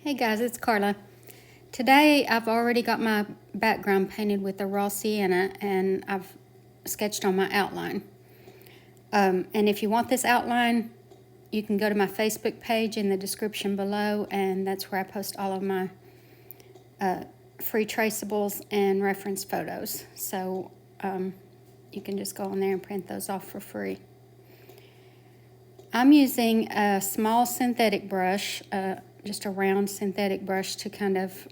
Hey guys, it's Carla. Today I've already got my background painted with the raw sienna and I've sketched on my outline. And if you want this outline, you can go to my Facebook page in the description below, and that's where I post all of my free traceables and reference photos. So you can just go on there and print those off for free. I'm using a small synthetic brush, just a round synthetic brush, to kind of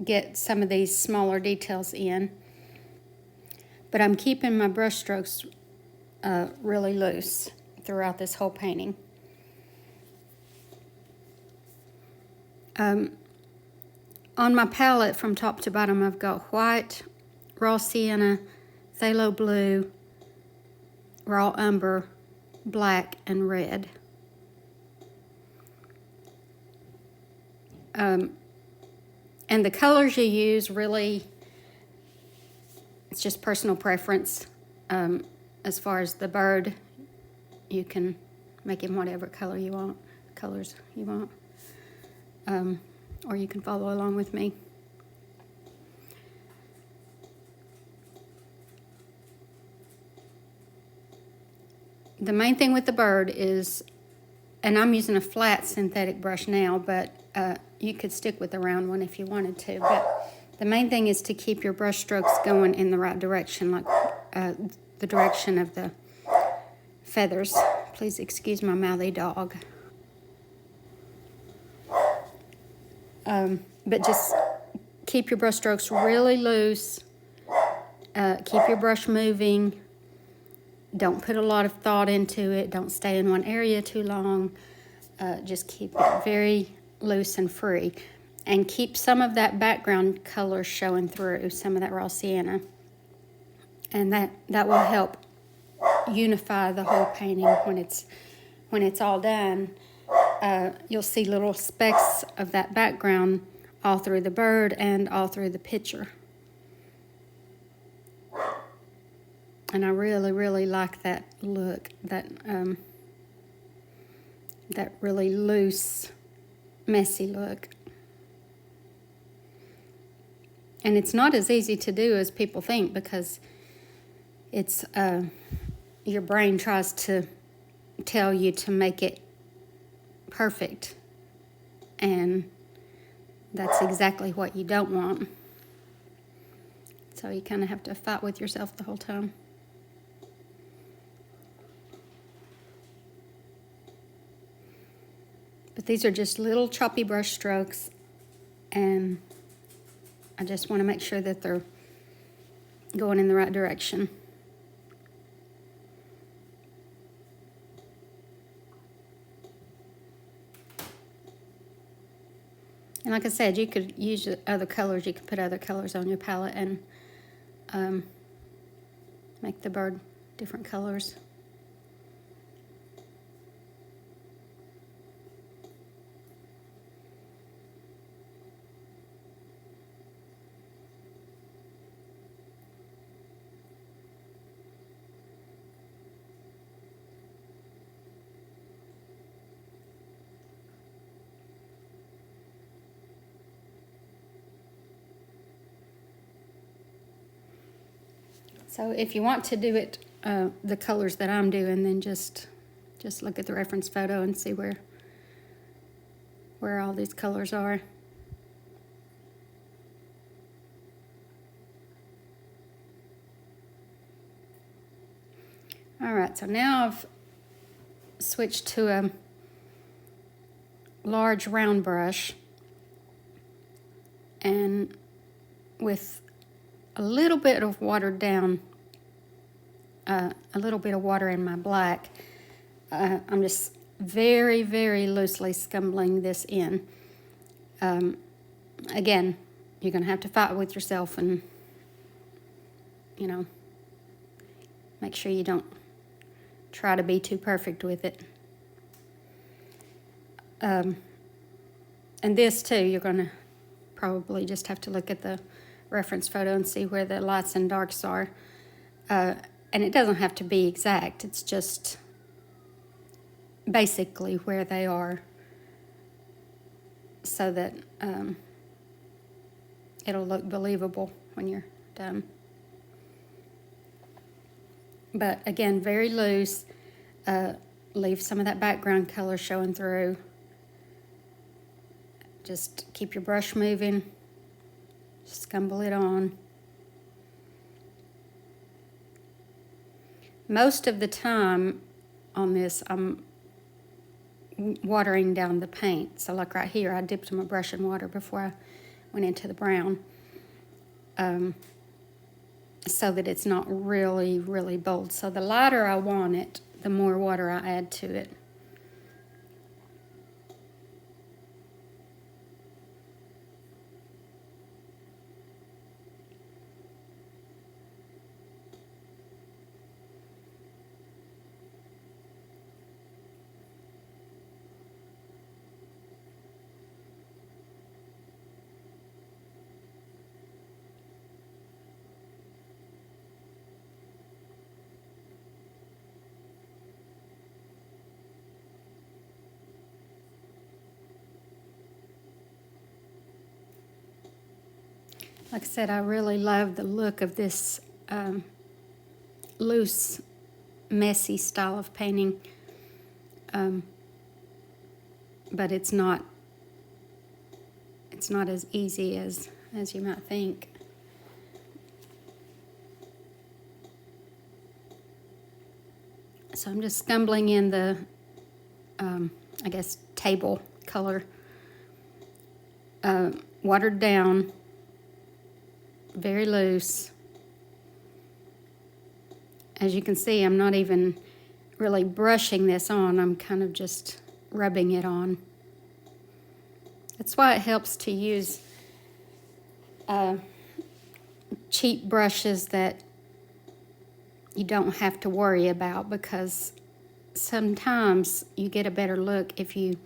get some of these smaller details in. But I'm keeping my brush strokes really loose throughout this whole painting. On my palette from top to bottom, I've got white, raw sienna, phthalo blue, raw umber, black, and red. And the colors you use, really, it's just personal preference. As far as the bird, you can make him whatever colors you want, or you can follow along with me. The main thing with the bird is, and I'm using a flat synthetic brush now, but you could stick with a round one if you wanted to. But the main thing is to keep your brush strokes going in the right direction, like the direction of the feathers. Please excuse my mouthy dog. But just keep your brush strokes really loose. Keep your brush moving. Don't put a lot of thought into it. Don't stay in one area too long. Just keep it very loose and free. And keep some of that background color showing through, some of that raw sienna. And that will help unify the whole painting when it's all done. You'll see little specks of that background all through the bird and all through the picture. And I really, really like that look, that really loose, messy look. And it's not as easy to do as people think, because it's your brain tries to tell you to make it perfect, and that's exactly what you don't want. So you kind of have to fight with yourself the whole time. But these are just little choppy brush strokes, and I just want to make sure that they're going in the right direction. And like I said, you could use other colors. You could put other colors on your palette and make the bird different colors. So if you want to do it, the colors that I'm doing, then just look at the reference photo and see where all these colors are. All right, so now I've switched to a large round brush, and with a little bit of watered down, a little bit of water in my black, I'm just very, very loosely scumbling this in. Again, you're going to have to fight with yourself and, make sure you don't try to be too perfect with it. And this too, you're going to probably just have to look at the reference photo and see where the lights and darks are. And it doesn't have to be exact. It's just basically where they are so that it'll look believable when you're done. But again, very loose. Leave some of that background color showing through. Just keep your brush moving. Scumble it on. Most of the time on this, I'm watering down the paint. So like right here, I dipped my brush in water before I went into the brown, so that it's not really, really bold. So the lighter I want it, the more water I add to it. Like I said, I really love the look of this loose, messy style of painting, but it's not as easy as you might think. So I'm just scumbling in the, I guess, table color, watered down, very loose. As you can see, I'm not even really brushing this on. I'm kind of just rubbing it on. That's why it helps to use cheap brushes that you don't have to worry about, because sometimes you get a better look if you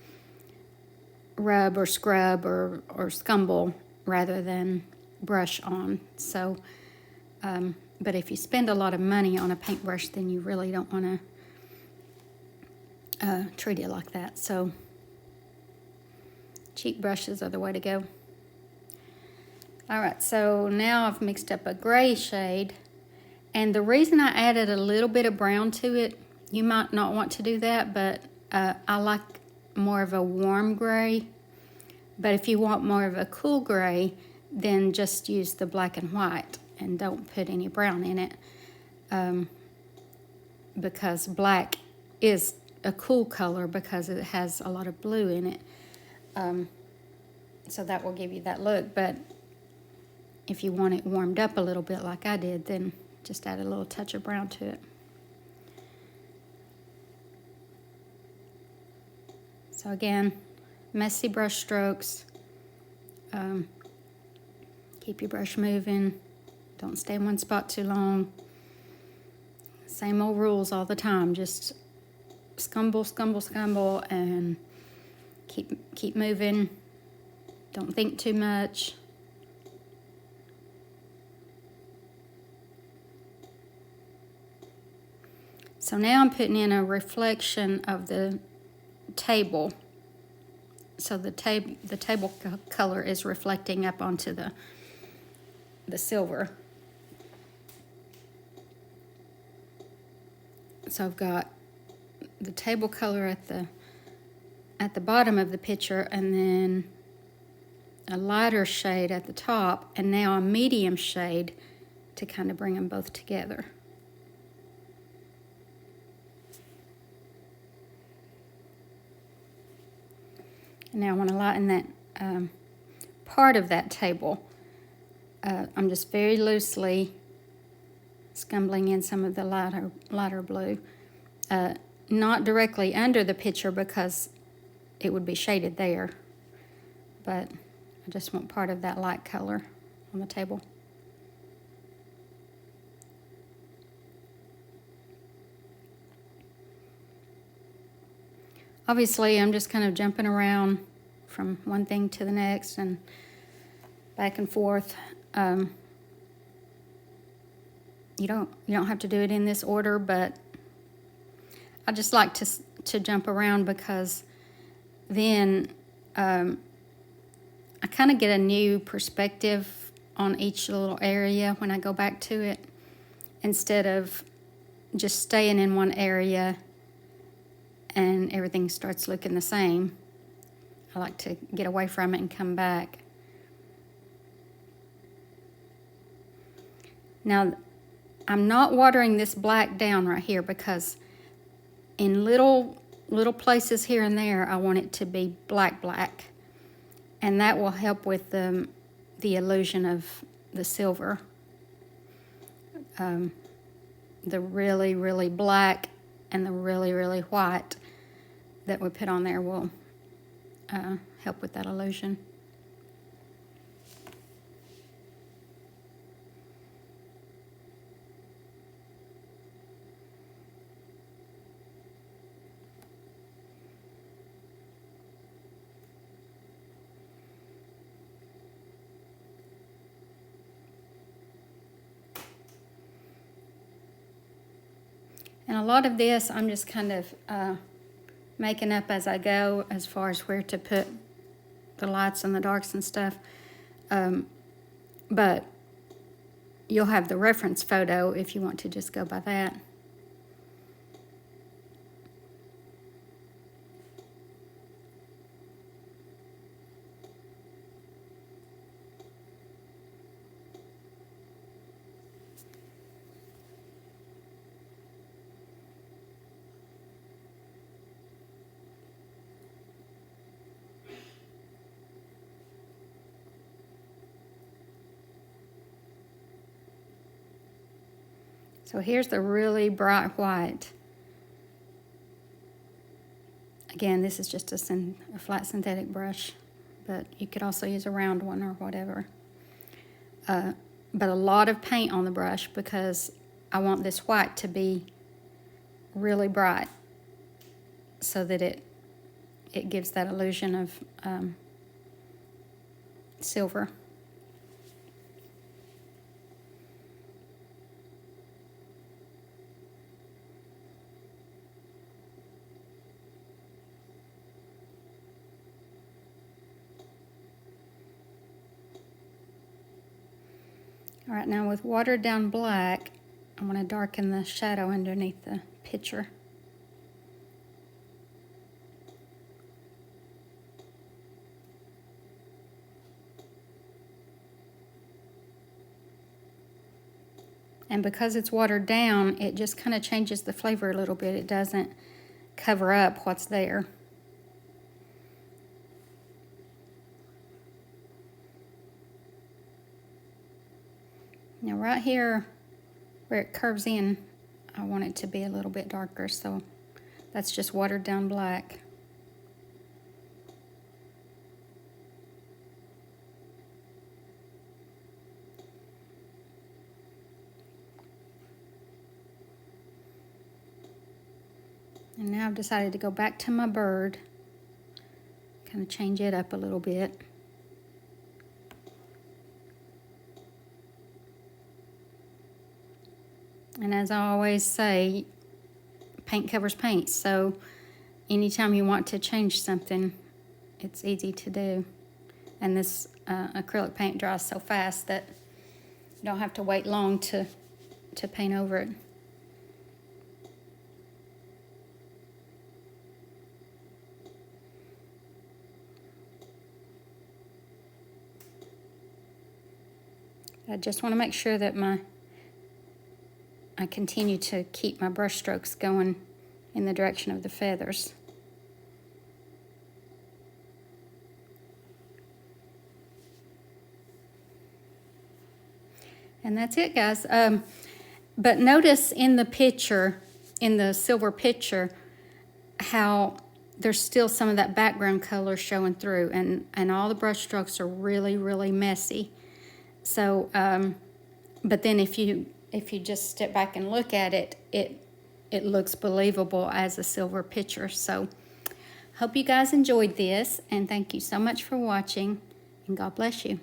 rub or scrub or scumble rather than brush on. So, but if you spend a lot of money on a paintbrush, then you really don't want to treat it like that. So cheap brushes are the way to go. All right, so now I've mixed up a gray shade, and the reason I added a little bit of brown to it, you might not want to do that, but I like more of a warm gray. But if you want more of a cool gray, then just use the black and white and don't put any brown in it, because black is a cool color because it has a lot of blue in it. So that will give you that look. But if you want it warmed up a little bit like I did, then just add a little touch of brown to it. So again, messy brush strokes. Keep your brush moving. Don't stay in one spot too long. Same old rules all the time. Just scumble, scumble, scumble, and keep moving. Don't think too much. So now I'm putting in a reflection of the table. So the table color is reflecting up onto the silver. So I've got the table color at the bottom of the picture, and then a lighter shade at the top, and now a medium shade to kind of bring them both together. And now I want to lighten that part of that table. I'm just very loosely scumbling in some of the lighter blue, not directly under the picture because it would be shaded there, but I just want part of that light color on the table. Obviously, I'm just kind of jumping around from one thing to the next and back and forth. You don't have to do it in this order, but I just like to jump around, because then I kind of get a new perspective on each little area when I go back to it, instead of just staying in one area and everything starts looking the same. I like to get away from it and come back. Now, I'm not watering this black down right here because in little places here and there, I want it to be black. And that will help with the illusion of the silver. The really black and the really white that we put on there will help with that illusion. And a lot of this I'm just kind of making up as I go as far as where to put the lights and the darks and stuff. But you'll have the reference photo if you want to just go by that. So here's the really bright white. Again, this is just a flat synthetic brush, but you could also use a round one or whatever. But a lot of paint on the brush because I want this white to be really bright so that it gives that illusion of silver. All right, now with watered down black, I want to darken the shadow underneath the picture. And because it's watered down, it just kind of changes the flavor a little bit. It doesn't cover up what's there. Now right here where it curves in, I want it to be a little bit darker, so that's just watered down black. And now I've decided to go back to my bird, kind of change it up a little bit. And as I always say, paint covers paint, so anytime you want to change something, it's easy to do. And this acrylic paint dries so fast that you don't have to wait long to paint over it. I just want to make sure that I continue to keep my brush strokes going in the direction of the feathers. And that's it, guys. But notice in the picture, in the silver picture, how there's still some of that background color showing through, and all the brush strokes are really messy. So, but then if you just step back and look at it, it looks believable as a silver picture. So, hope you guys enjoyed this, and thank you so much for watching, and God bless you.